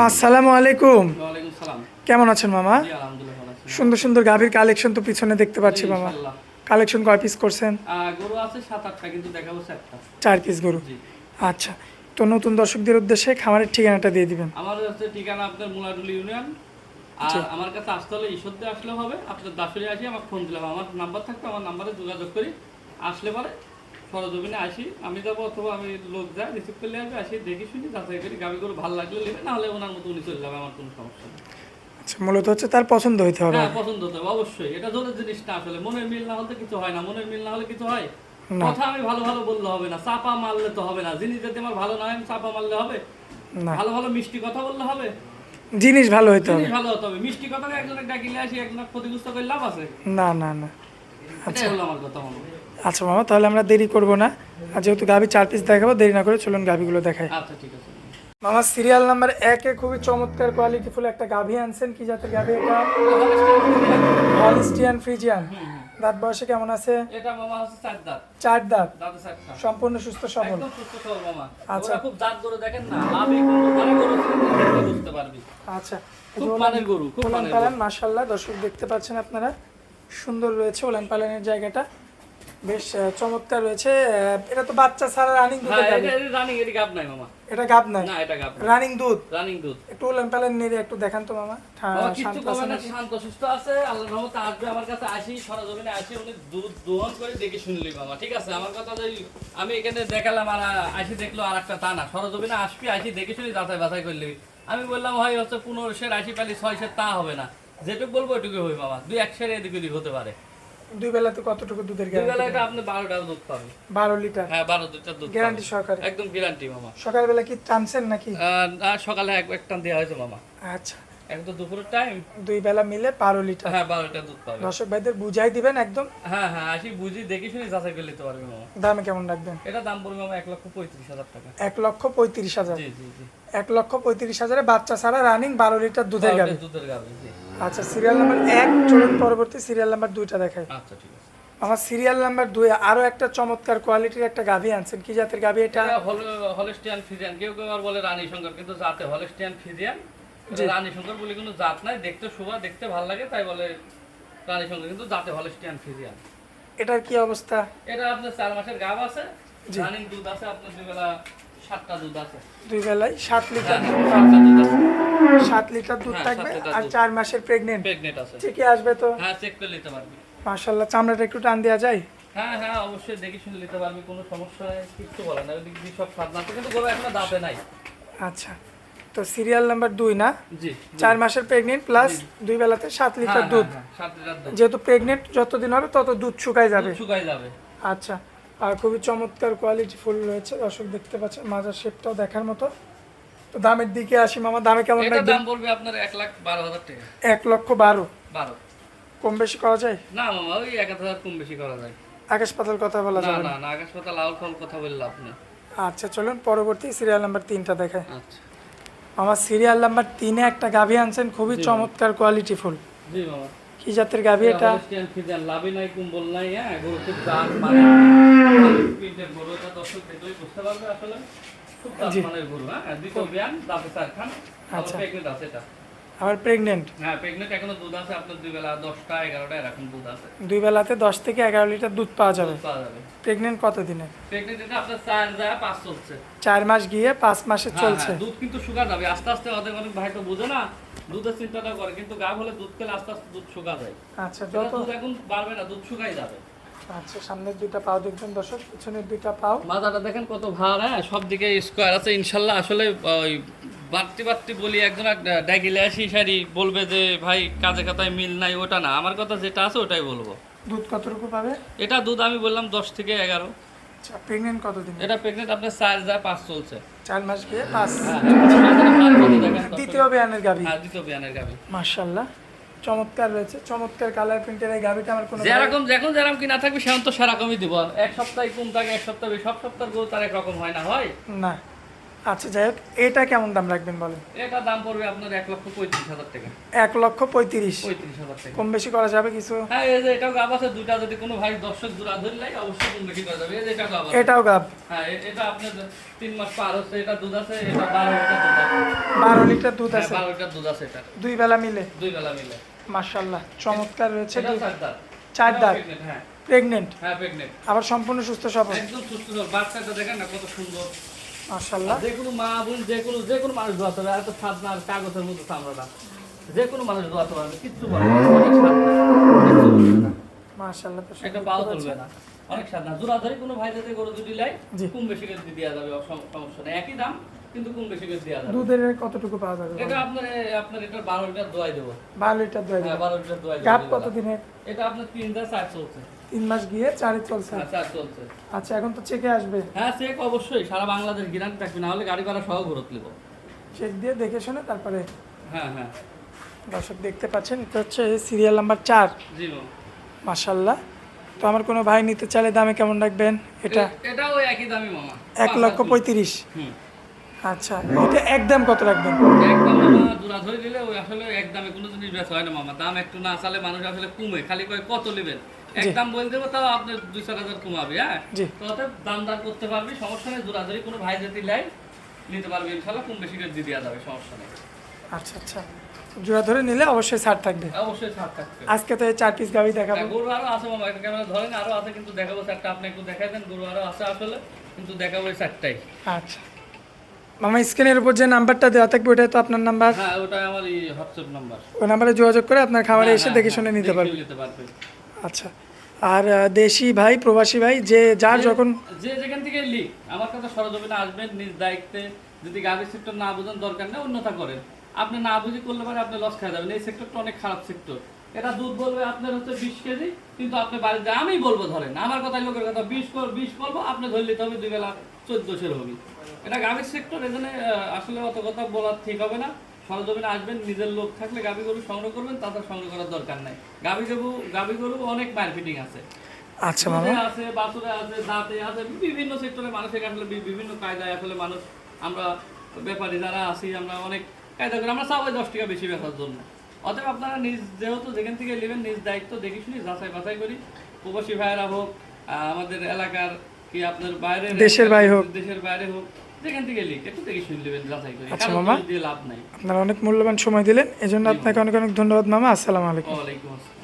আসসালামু আলাইকুম। ওয়ালাইকুম সালাম। কেমন আছেন মামা? জি আলহামদুলিল্লাহ ভালো আছি। সুন্দর সুন্দর গাভীর কালেকশন তো পিছনে দেখতে পাচ্ছি জি, মামা। ইনশাআল্লাহ। কালেকশন কয় পিস করছেন? গরু আছে ৭-৮টা কিন্তু দেখাবো ৪টা। 4 পিস গরু। জি। আচ্ছা, তো নতুন দর্শকদের উদ্দেশ্যে খামারের ঠিকানাটা দিয়ে দিবেন। আমার হচ্ছে ঠিকানা আপনার মুলাডুলি ইউনিয়ন। আর আমার কাছে আসতে হলে ঈশ্বরদে আসলে হবে। আপনার দাসুরি আসি আমাকে ফোন দিলাম। আমার নাম্বার থাকবে, আমার নাম্বারে যোগাযোগ করি। আসলে পরে সরজমিনে আসি, আমি যাবো অথবা আমি লোক যাই রিসিভ করলে আসবে, আসি দেখি শুনি যাচাই করি। গাভী গরু ভালো লাগলে নেবে, না হলে ওনার মতো উনি চলে যাবে, আমার কোনো সমস্যা নেই। আচ্ছা, মূলত হচ্ছে তার পছন্দ হইতে হবে। হ্যাঁ, পছন্দ হতে হবে অবশ্যই। এটা জোরের জিনিস না, আসলে মনের মিল না হলে কিছু হয় না। মনের মিল না হলে কিছু হয়? না। কথা আমি ভালো ভালো বললে হবে না, চাপা মারলে তো হবে না। জিনিস যদি আমার ভালো না হয় আমি চাপা মারলে হবে? না, ভালো ভালো মিষ্টি কথা বললে হবে? জিনিস ভালো হইতে হবে। জিনিস ভালো হতে হবে। মিষ্টি কথাকে একজনের ডাকিলে আসি একজনের ক্ষতিগ্রস্ত করে লাভ আছে? না না না। এটাই হলো আমার কথা মনে হয়। আচ্ছা মামা, তাহলে আমরা দেরি করব না। আর যেহেতু গাভী 4 পিস দেখাবো, দেরি না করে চলুন গাভীগুলো দেখাই। আচ্ছা ঠিক আছে। মামা, সিরিয়াল নাম্বার 1 এ খুবই চমৎকার কোয়ালিটিফুল একটা গাভী আনছেন। কি জাতের গাভী এটা? Holstein Friesian. দাঁত বয়সে কেমন আছে? এটা মামা হচ্ছে 4 দাঁত। 4 দাঁত। দাঁতে 4টা। সম্পূর্ণ সুস্থ সবল। একদম সুস্থ সবল মামা। আচ্ছা। ওরা খুব জাত গরু দেখেন না, লাভই কিন্তু ভালো গরু দেখলে বুঝতে পারবি। আচ্ছা, খুব মানের গরু, খুব ওলান মানের পালান গরু। মাশাআল্লাহ, দর্শক দেখতে পাচ্ছেন আপনারা, সুন্দর রয়েছে ওলান পালানের জায়গাটা, বেশ চমৎকার রয়েছে। এটা তো বাচ্চা ছাড়া রানিং দুধের হ্যাঁ, গাভী। এটা রানিং, এটা গাব নাই মামা। এটা গাব নাই, না, এটা গাব নাই। রানিং দুধ। রানিং দুধ। একটু ওলান পালান নিয়ে একটু দেখান তো মামা। বাবা কিচ্ছু শান্ত কমে আছে না, নাকি? শান্ত সুস্থ আছে। আল্লাহর রহমতে আসবে আমার কাছে, আসি সরজমিনে আসি, উনি দুধ দোহন করে দেখে শুনলি বাবা। ঠিক আছে, আমার কথা যে আমি এখানে দেখালাম আর আসি দেখলো আর একটা তা না। সরজমিনে আসবি, আসি দেখে শুনি যাচাই বাছাই করলি। আমি বললাম হয় হচ্ছে 15 আসি পালি 6 তা হবে না। যেটুকু বলবো ওইটুকু হবে বাবা। 2-1 সের এদিক ওদিক হতে পারে। দুই বেলাতে কতটুকু দুধের দুই বেলা গ্যারান্টি? এটা আপনি 12টা দুধ পাবেন। 12 লিটার। হ্যাঁ, 12 লিটার দুধ গ্যারান্টি পাবেন। সহকারে। একদম গ্যারান্টি মামা। সকালবেলা কি টানছেন নাকি? না, সকালে এক টান দেওয়া হয়েছে মামা। আচ্ছা, এখন তো দুপুরের টাইম। দুই বেলা মিলে 12 লিটার। হ্যাঁ, 12টা দুধ পাবে। দর্শক ভাইদের বুঝাই দিবেন একদম। হ্যাঁ হ্যাঁ, আসি বুঝি দেখে শুনি যাচাই করে নিতে পারবে মামা। দামে কেমন রাখবেন? এটা দাম পড়বে মামা 1,35,000 টাকা। 1,35,000। জি জি জি। 1,35,000 বাচ্চা ছাড়া রানিং 12 লিটার দুধের গাভী। দুধের গাভী, জি। আচ্ছা, সিরিয়াল নাম্বার 1 চলুন পরবর্তী সিরিয়াল নাম্বার 2টা দেখাই। আচ্ছা ঠিক আছে। আমার সিরিয়াল নাম্বার 2 আরো একটা চমৎকার কোয়ালিটির একটা গাভী আনছেন। কি জাতের গাভী এটা? এটা হলস্টিয়ান ফ্রিজিয়ান। কেউ কেউ আবার বলে রানী শঙ্কর, কিন্তু জাতে হলস্টিয়ান ফ্রিজিয়ান। এটা রানী শঙ্কর বলে কোনো জাত নাই। দেখতে শোভা, দেখতে ভালো লাগে তাই বলে রানী শঙ্কর, কিন্তু জাতে হলস্টিয়ান ফ্রিজিয়ান। এটার কি অবস্থা? এটা আপনার 4 মাসের গাভ আছে, জি। রানিং দুধ আছে আপনার দুই বেলা 7টা দুধ আছে। দুই বেলায় 7 লিটার হ্যাঁ, দুধ 7টা দুধ আছে। 7 লিটার দুধ হ্যাঁ, থাকবে 7 লিটার আর দুধ। 4 মাসের প্রেগনেন্ট। প্রেগনেন্ট আছে। ঠিকই আসবে তো? হ্যাঁ, চেক করে নিতে পারবি। মাশাআল্লাহ, চামড়াটা একটু টান দেওয়া যায়? হ্যাঁ হ্যাঁ, অবশ্যই দেখে শুনে নিতে পারবি, কোনো সমস্যা নেই, কিচ্ছু বলে না। ওইদিক দিয়ে সব সাধনা আছে, কিন্তু গরু এখনো দাঁতে নাই। আচ্ছা, তো সিরিয়াল নাম্বার 2 না? জি। 4 মাসের প্রেগনেন্ট প্লাস দুই বেলাতে 7 লিটার দুধ। 7 লিটার দুধ। যেহেতু প্রেগনেন্ট যতদিন হবে তত দুধ শুকায় যাবে। দুধ শুকায় যাবে। আচ্ছা, আর খুবই চমৎকার কোয়ালিটি ফুল রয়েছে, দর্শক দেখতে পাচ্ছেন, মাজার শেপটাও দেখার মতো। তো দামের দিকে আসি মামা, দামে কেমন এটা রাখবেন? দাম পড়বে আপনার 1,12,000 টাকা। 1,12,000। 12। কম বেশি করা যায়? না মামা, ওই 1,000 কম বেশি করা যায়। আকাশ পাতাল কথা বলা না যাবে না না? না, আকাশ পাতাল লাল ফল কথা বললে আপনি। আচ্ছা, চলুন পরবর্তী সিরিয়াল নাম্বার 3টা দেখায়। আচ্ছা। আমার সিরিয়াল নাম্বার 3 এ একটা গাভী আনছেন, খুবই চমৎকার কোয়ালিটি ফুল। জি মামা। কি জাতের গাভী এটা? হলস্টিয়ান ফ্রিজিয়ান, লাভই নাই কুম্বল নাই। হ্যাঁ, গরু খুব জাত মানে প্রিন্টের গরু। এটা দর্শক দেখলেই বুঝতে পারবে আসলে খুব জাত জি। মানের গরু। হ্যাঁ, দ্বিতীয় বিয়ান, দাঁতে 4 খান। আচ্ছা। প্রেগনেন্ট আছে এটা। আবার প্রেগনেন্ট? হ্যাঁ, প্রেগনেন্ট, এখনো দুধ আছে আপনার দুই বেলা 10টা 11টা এরকম দুধ আছে। দুই বেলাতে 10 থেকে 11 লিটার দুধ পাওয়া যাবে। দুধ পাওয়া যাবে। প্রেগনেন্ট কত দিনে? প্রেগনেন্ট এটা আপনার 4 যায় 5 চলছে। 4 মাস গিয়ে 5 মাসে হ্যাঁ, চলছে। হ্যাঁ, দুধ কিন্তু শুকা যাবে আস্তে আস্তে। অনেক অনেক ভাই তো বোঝে না, দুধের চিন্তাটা করে, কিন্তু গাভ হলে দুধ খেলে আস্তে আস্তে দুধ শুকা যায়। আচ্ছা, এটা যত দুধ এখন বাড়বে না, দুধ শুকাই যাবে। আচ্ছা, সামনের দুইটা পাও দেখবেন দর্শক, পিছনের দুইটা পাও। মাথাটা দেখেন কত ভার। হ্যাঁ, সব দিকে স্কোয়ার আছে ইনশাল্লাহ। আসলে ওই বাড়তি বাড়তি বলি একজন ডাকিলে আসি সারি বলবে যে ভাই কাজে কথায় মিল নাই, ওটা না। আমার কথা যেটা আছে ওটাই বলবো। দুধ কতটুকু পাবে? এটা দুধ আমি বললাম 10 থেকে 11। আচ্ছা, প্রেগনেন্ট কত দিনে? এটা প্রেগনেন্ট আপনার 4 যায় 5 চলছে। 4 মাস গিয়ে 5। হ্যাঁ, মাথাটা ভার কত দেখেন দর্শক। দ্বিতীয় বিয়ানের গাভী। হ্যাঁ, দ্বিতীয় বিয়ানের গাভী। মাশাআল্লাহ, চমৎকার রয়েছে, চমৎকার কালার প্রিন্টের এই গাভীটা। আমার কোনো যেরকম যেরকম কি না থাকবে সেরকম তো সেরকমই দিব। এক সপ্তাহে কম থাকে, এক সপ্তাহে সব সপ্তাহ গরু তার একরকম হয় না, হয়? না, আচ্ছা যাই হোক, এটা কেমন দাম রাখবেন বলেন? এটা দাম পড়বে আপনার 1,35,000 টাকা। 1,35,000। 35,000 টাকা। কম বেশি করা যাবে কিছু? হ্যাঁ, এই যে এটাও গাব আছে দুইটা, যদি কোনো ভাই দর্শক জোড়া ধরলে অবশ্যই কম বেশি করা যাবে। এই যে এটা গাব আছে। এটাও গাব। হ্যাঁ, এটা আপনার 3 মাস পার হচ্ছে, এটা দুধ আছে, এটা 12 লিটার দুধ আছে। 12 লিটার দুধ হ্যাঁ, আছে 12 লিটার দুধ আছে এটা। দুই বেলা মিলে। দুই বেলা মিলে। মাশাআল্লাহ চমৎকার রয়েছে। এটা 4 দাঁত। 4 দাঁত। হ্যাঁ। প্রেগনেন্ট। হ্যাঁ, প্রেগন্যান্ট। আবার সম্পূর্ণ সুস্থ সবল। একদম সুস্থ সবল। বাচ্চাটা দেখেন না কত সুন্দর। মাশাআল্লাহ। যে কোনো মা বোন যে কোনো মানুষ দোয়াতে পারবে। এত স্বাদ না কাগজের মতো চামড়াটা। যে কোনো মানুষ দোয়াতে পারবে, কিচ্ছু বলবে না। অনেক স্বাদ না, কিচ্ছু বলবে না। মাশাআল্লাহ। তো একটা পাও তুলবে না, অনেক স্বাদ না। জোড়া ধরে কোনো ভাই যাতে গরু দুটি লাই জি। কম বেশি করে দেওয়া যাবে, সমস্যা নেই। একই দাম কিন্তু কম বেশি করে দেওয়া যাবে। দুধের কতটুকু পাওয়া যাবে? এটা আপনার এটা 12 লিটার দোয়াই দেবো। 12 লিটার দই। হ্যাঁ, 12 লিটার দোয়াই গাব দেবো। কত দিনের? এটা আপনার 3,4 চলছে। 3 মাস গিয়ে 4 চলছে। হ্যাঁ, 4 চলছে। আচ্ছা এখন তো চেকে আসবে। হ্যাঁ, চেক অবশ্যই সারা বাংলাদেশ গ্যারান্টি থাকবে, না হলে গাড়ি ভাড়া সহ ঘুরত নেব। চেক দিয়ে দেখে শুনে তারপরে। হ্যাঁ হ্যাঁ। দর্শক দেখতে পাচ্ছেন, এটা হচ্ছে সিরিয়াল নাম্বার 4। জি ম্যাম। মাশাআল্লাহ। তো আমার কোনো ভাই নিতে চাইলে দামে কেমন রাখবেন? এটা এটাও ওই একই দামই মামা। 1,35,000। হুম। আচ্ছা এটা একদম কত রাখবেন? একদম মামা জোড়া ধরে দিলে ওই আসলে একদমে কোনো জিনিস বেচা হয় না মামা। দাম একটু না চালে মানুষ আসলে কমে, খালি কয় কত নেবেন, একদম বলে দেবো তাও আপনি 2-4 হাজার কমাবে। হ্যাঁ, জি। তো অতএব দাম দাম করতে পারবি, সমস্যা নেই। জোড়া ধরে কোনো ভাই যদি লাই নিতে পারবে, ইনশাল্লাহ কম বেশি করে দিয়ে দেওয়া যাবে, সমস্যা নেই। আচ্ছা আচ্ছা, জোড়া ধরে নিলে অবশ্যই ছাড় থাকবে। অবশ্যই ছাড় থাকবে। আজকে তো এই 4 পিস গাবি দেখাবো। হ্যাঁ, গরু আরো আছে মামা, একটা ক্যামেরা ধরেন, আরো আছে কিন্তু দেখাবো। চারটা আপনি একটু দেখাই দেন, গরু আরো আছে আসলে, কিন্তু দেখাবো এই চারটাই। আচ্ছা মামা, স্ক্রিনের উপর যে নাম্বারটা দেওয়া থাকবে ওটাই তো আপনার নাম্বার? হ্যাঁ, ওটাই আমার এই হোয়াটসঅ্যাপ নাম্বার। ওই নাম্বারে যোগাযোগ করে আপনার খামারে এসে দেখে শুনে নিতে দেখে পারবে। নিতে পারবে। আচ্ছা, আর দেশি ভাই প্রবাসী ভাই যে যার যখন যে যেখান থেকে লিখ আমার কাছে সরজমিনে আসবেন নিজ দায়িত্বে। যদি গাভীর সেক্টর না বুঝেন দরকার নেই, অন্যথা করেন। আপনি না বুঝে করলে পারে আপনি লস খেয়ে যাবেন। এই সেক্টরটা অনেক খারাপ সেক্টর। এটা দুধ বলবে আপনার হচ্ছে 20 কেজি, কিন্তু আপনি বাড়িতে আমি বলবো ধরেন, আমার কথা লোকের কথা 20 বলবো, আপনি ধরে নিতে হবে 2 বেলা 1400 হবে। এটা গাভীর সেক্টর, এখানে আসলে অত কথা বলা ঠিক হবে না। সরজমিনে আসবেন, নিজের লোক থাকলে গাভী গরু সংগ্রহ করবেন, তাদের সংগ্রহ করার দরকার নাই। গাভী গরু অনেক মার্কেটিং আছে। আচ্ছা মামা, দুধে আছে, বাছুরে আছে, দাঁতে আছে, বিভিন্ন সেক্টরে মানুষের আসলে বিভিন্ন কায়দায় আসলে মানুষ, আমরা ব্যাপারী যারা আছি আমরা অনেক কায়দা করি। আমরা সবাই 10 টাকা বেশি বেচার জন্য। অতএব আপনারা নিজ যেহেতু যেখান থেকে নেবেন নিজ দায়িত্ব দেখে শুনি যাচাই বাছাই করি। প্রবাসী ভাইয়েরা হোক, আমাদের এলাকার কি আপনার বাইরে দেশের বাইরে হোক, দেশের বাইরে হোক, যেখান থেকে লিখ একটু দেখে শুনে নেবেন, যাচাই করি। আচ্ছা কারণ মামা, দিয়ে লাভ নাই। আপনারা অনেক মূল্যবান সময় দিলেন, এজন্য আপনাকে অনেক অনেক ধন্যবাদ মামা। আসসালামু আলাইকুম। ওয়ালাইকুম আসসালাম।